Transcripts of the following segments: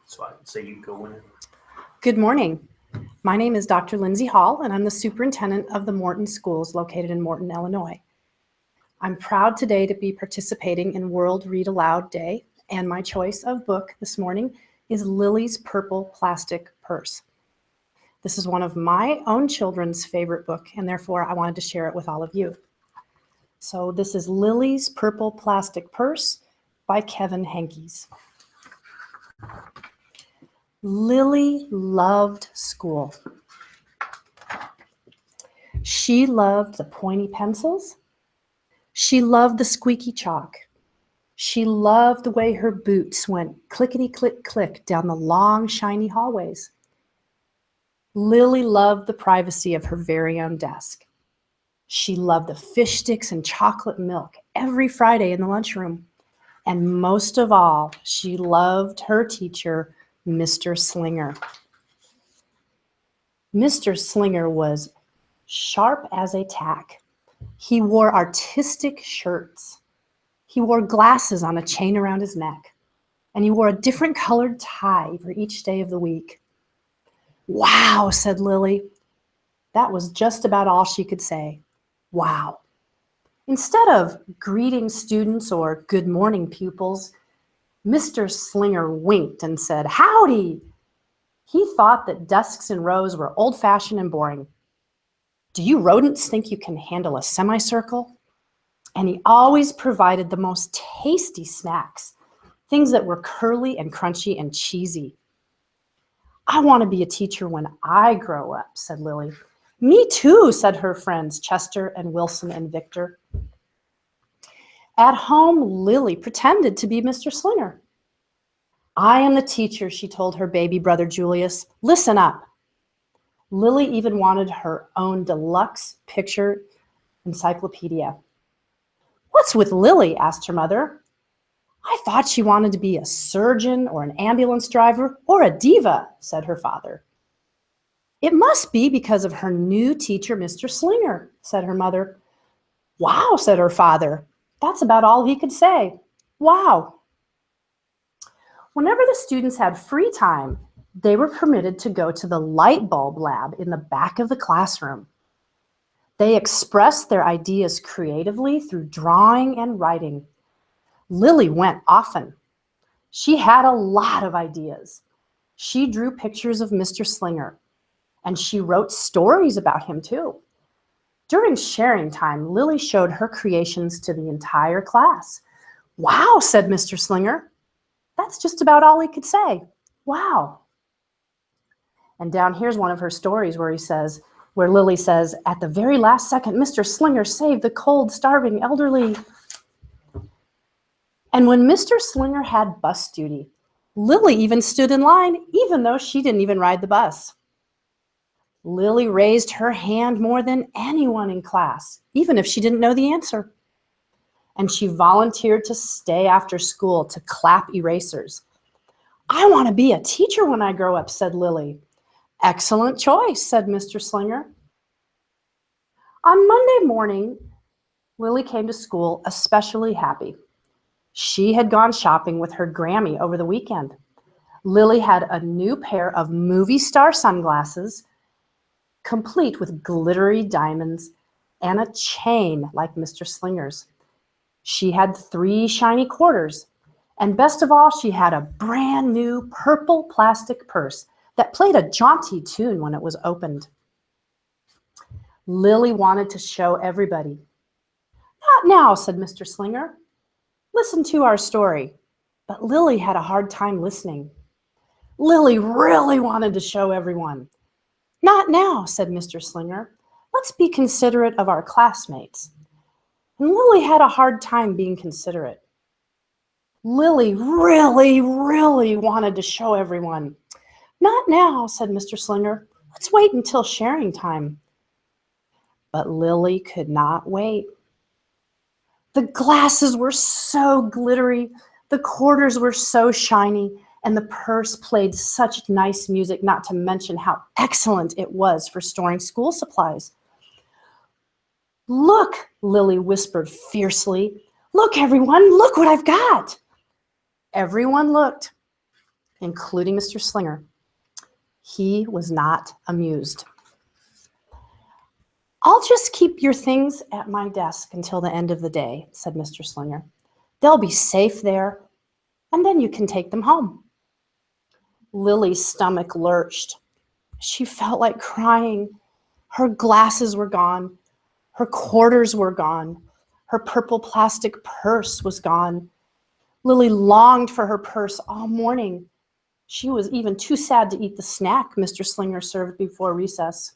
So I'd say you go in. Good morning. My name is Dr. Lindsey Hall, and I'm the superintendent of the Morton Schools located in Morton, Illinois. I'm proud today to be participating in World Read Aloud Day, and my choice of book this morning is Lilly's Purple Plastic Purse. This is one of my own children's favorite book, and therefore I wanted to share it with all of you. So this is Lilly's Purple Plastic Purse by Kevin Henkes. Lilly loved school. She loved the pointy pencils. She loved the squeaky chalk. She loved the way her boots went clickety-click-click down the long, shiny hallways. Lilly loved the privacy of her very own desk. She loved the fish sticks and chocolate milk every Friday in the lunchroom. And most of all, she loved her teacher, Mr. Slinger. Mr. Slinger was sharp as a tack. He wore artistic shirts. He wore glasses on a chain around his neck. And he wore a different colored tie for each day of the week. "Wow," said Lilly. That was just about all she could say. Wow. Instead of greeting students or good morning pupils, Mr. Slinger winked and said, "Howdy." He thought that desks in rows were old-fashioned and boring. "Do you rodents think you can handle a semicircle?" And he always provided the most tasty snacks, things that were curly and crunchy and cheesy. "I want to be a teacher when I grow up," said Lilly. "Me too," said her friends Chester and Wilson and Victor. At home, Lilly pretended to be Mr. Slinger. "I am the teacher," she told her baby brother Julius. "Listen up." Lilly even wanted her own deluxe picture encyclopedia. "What's with Lilly?" asked her mother. "I thought she wanted to be a surgeon or an ambulance driver or a diva," said her father. "It must be because of her new teacher, Mr. Slinger," said her mother. "Wow," said her father. That's about all he could say. Wow. Whenever the students had free time, they were permitted to go to the light bulb lab in the back of the classroom. They expressed their ideas creatively through drawing and writing. Lilly went often. She had a lot of ideas. She drew pictures of Mr. Slinger, and she wrote stories about him too. During sharing time, Lilly showed her creations to the entire class. "Wow," said Mr. Slinger. That's just about all he could say. Wow. And down here's one of her stories where Lilly says, "At the very last second, Mr. Slinger saved the cold, starving elderly." And when Mr. Slinger had bus duty, Lilly even stood in line, even though she didn't even ride the bus. Lilly raised her hand more than anyone in class, even if she didn't know the answer. And she volunteered to stay after school to clap erasers. "I want to be a teacher when I grow up," said Lilly. "Excellent choice," said Mr. Slinger. On Monday morning, Lilly came to school especially happy. She had gone shopping with her Grammy over the weekend. Lilly had a new pair of movie star sunglasses, complete with glittery diamonds, and a chain like Mr. Slinger's. She had 3 shiny quarters, and best of all, she had a brand new purple plastic purse that played a jaunty tune when it was opened. Lilly wanted to show everybody. "Not now," said Mr. Slinger. "Listen to our story." But Lilly had a hard time listening. Lilly really wanted to show everyone. "Not now," said Mr. Slinger. "Let's be considerate of our classmates." And Lilly had a hard time being considerate. Lilly really wanted to show everyone. "Not now," said Mr. Slinger. "Let's wait until sharing time." But Lilly could not wait. The glasses were so glittery, the quarters were so shiny, and the purse played such nice music, not to mention how excellent it was for storing school supplies. "Look," Lilly whispered fiercely. "Look, everyone, look what I've got." Everyone looked, including Mr. Slinger. He was not amused. "I'll just keep your things at my desk until the end of the day," said Mr. Slinger. "They'll be safe there, and then you can take them home." Lily's stomach lurched. She felt like crying. Her glasses were gone. Her quarters were gone. Her purple plastic purse was gone. Lily longed for her purse all morning. She was even too sad to eat the snack Mr. Slinger served before recess.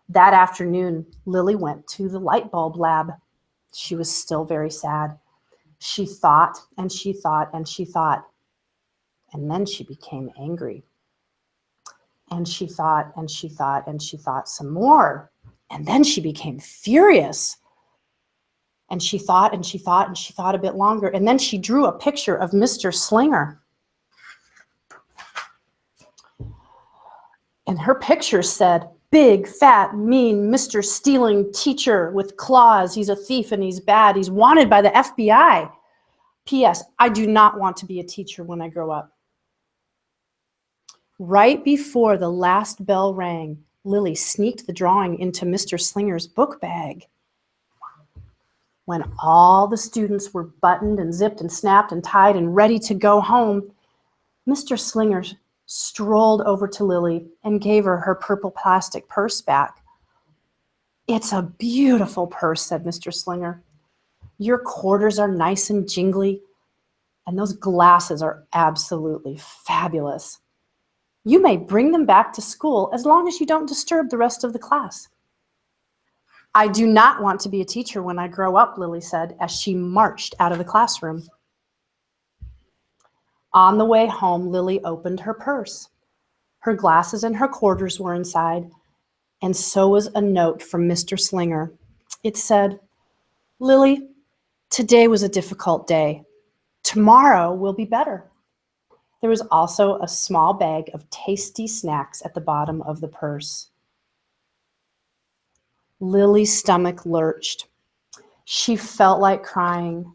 That afternoon, Lily went to the light bulb lab. She was still very sad. She thought and she thought and she thought. And then she became angry. And she thought and she thought and she thought some more. And then she became furious. And she thought and she thought and she thought a bit longer. And then she drew a picture of Mr. Slinger. And her picture said, "Big, fat, mean Mr. Stealing teacher with claws. He's a thief and he's bad. He's wanted by the FBI. P.S. I do not want to be a teacher when I grow up." Right before the last bell rang, Lily sneaked the drawing into Mr. Slinger's book bag. When all the students were buttoned and zipped and snapped and tied and ready to go home, Mr. Slinger strolled over to Lily and gave her her purple plastic purse back. "It's a beautiful purse," said Mr. Slinger. "Your quarters are nice and jingly, and those glasses are absolutely fabulous. You may bring them back to school as long as you don't disturb the rest of the class." "I do not want to be a teacher when I grow up," Lily said as she marched out of the classroom. On the way home, Lily opened her purse. Her glasses and her quarters were inside, and so was a note from Mr. Slinger. It said, "Lily, today was a difficult day. Tomorrow will be better." There was also a small bag of tasty snacks at the bottom of the purse. Lily's stomach lurched. She felt like crying.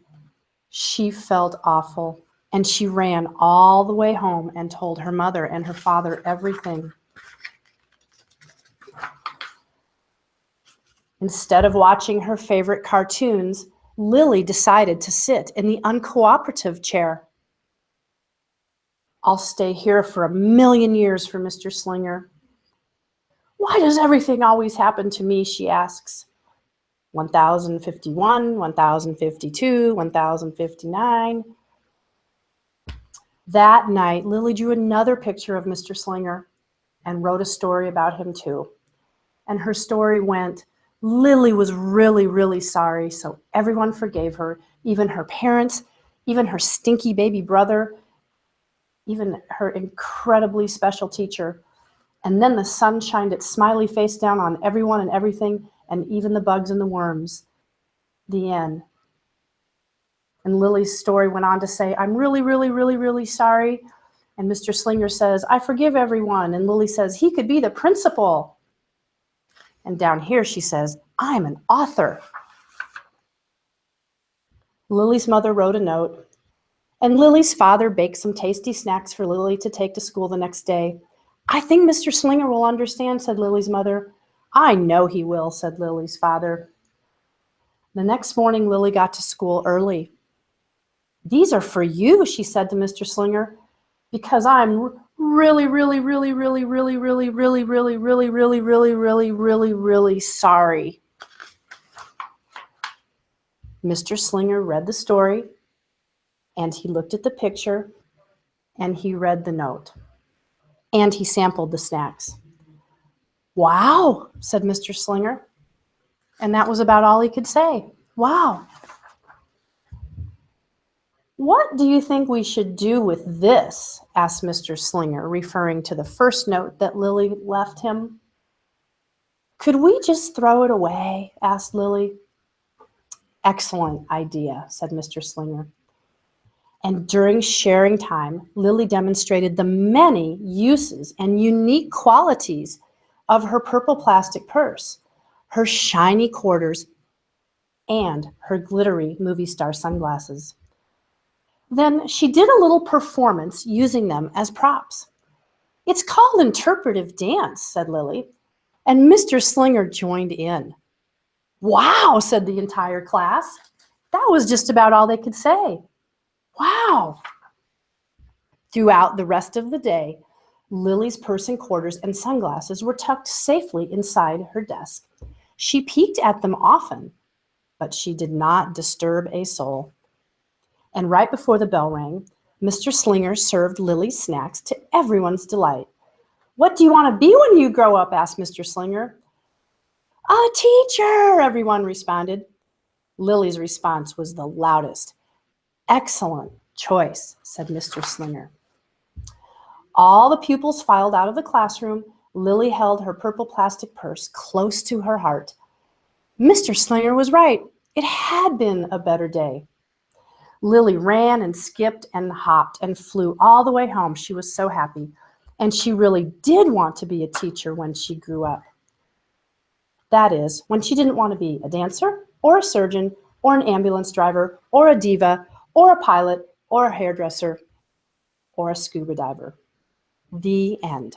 She felt awful. And she ran all the way home and told her mother and her father everything. Instead of watching her favorite cartoons, Lily decided to sit in the uncooperative chair. "I'll stay here for 1,000,000 years for Mr. Slinger. Why does everything always happen to me?" she asks. 1051, 1052, 1059. That night, Lily drew another picture of Mr. Slinger and wrote a story about him too. And her story went, Lily was really, really sorry, so everyone forgave her, even her parents, even her stinky baby brother, even her incredibly special teacher. And then the sun shined its smiley face down on everyone and everything, and even the bugs and the worms. The end. And Lily's story went on to say, "I'm really, really, really, really sorry." And Mr. Slinger says, "I forgive everyone." And Lily says, "He could be the principal." And down here she says, "I'm an author." Lily's mother wrote a note, and Lily's father baked some tasty snacks for Lily to take to school the next day. "I think Mr. Slinger will understand," said Lily's mother. "I know he will," said Lily's father. The next morning, Lily got to school early. "These are for you," she said to Mr. Slinger, "because I'm really, really, really, really, really, really, really, really, really, really, really, really, really, really sorry." Mr. Slinger read the story, and he looked at the picture, and he read the note, and he sampled the snacks. "Wow," said Mr. Slinger, and that was about all he could say. Wow. "What do you think we should do with this?" asked Mr. Slinger, referring to the first note that Lily left him. "Could we just throw it away?" asked Lily. "Excellent idea," said Mr. Slinger. And during sharing time, Lily demonstrated the many uses and unique qualities of her purple plastic purse, her shiny quarters, and her glittery movie star sunglasses. Then she did a little performance using them as props. "It's called interpretive dance," said Lilly, and Mr. Slinger joined in. "Wow," said the entire class. That was just about all they could say. Wow. Throughout the rest of the day, Lily's purse and quarters and sunglasses were tucked safely inside her desk. She peeked at them often, but she did not disturb a soul. And right before the bell rang, Mr. Slinger served Lily's snacks to everyone's delight. "What do you want to be when you grow up?" asked Mr. Slinger. "A teacher," everyone responded. Lily's response was the loudest. "Excellent choice," said Mr. Slinger. All the pupils filed out of the classroom. Lilly held her purple plastic purse close to her heart. Mr. Slinger was right. It had been a better day. Lilly ran and skipped and hopped and flew all the way home. She was so happy. And she really did want to be a teacher when she grew up. That is, when she didn't want to be a dancer or a surgeon or an ambulance driver or a diva or a pilot or a hairdresser or a scuba diver. The end.